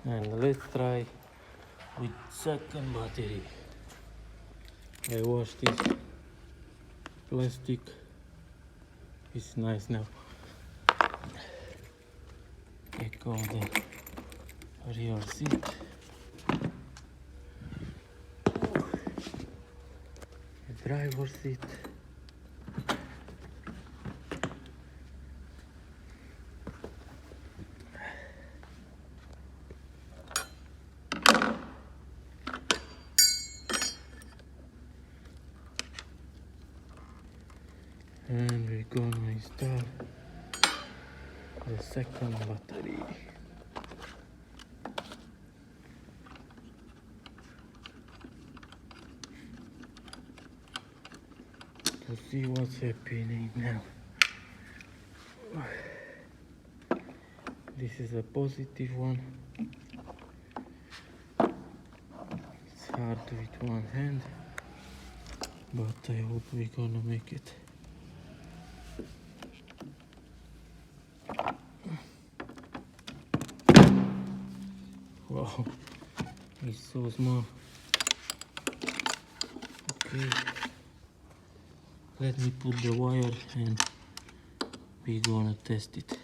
And let's try with second battery. I wash this plastic. It's nice now. Take out the rear seat. The driver's seat. And we're gonna install the second battery. To see what's happening now. This is a positive one. It's hard with one hand, but I hope we're gonna make it. Wow, it's so small. Okay, let me put the wire and we're gonna test it.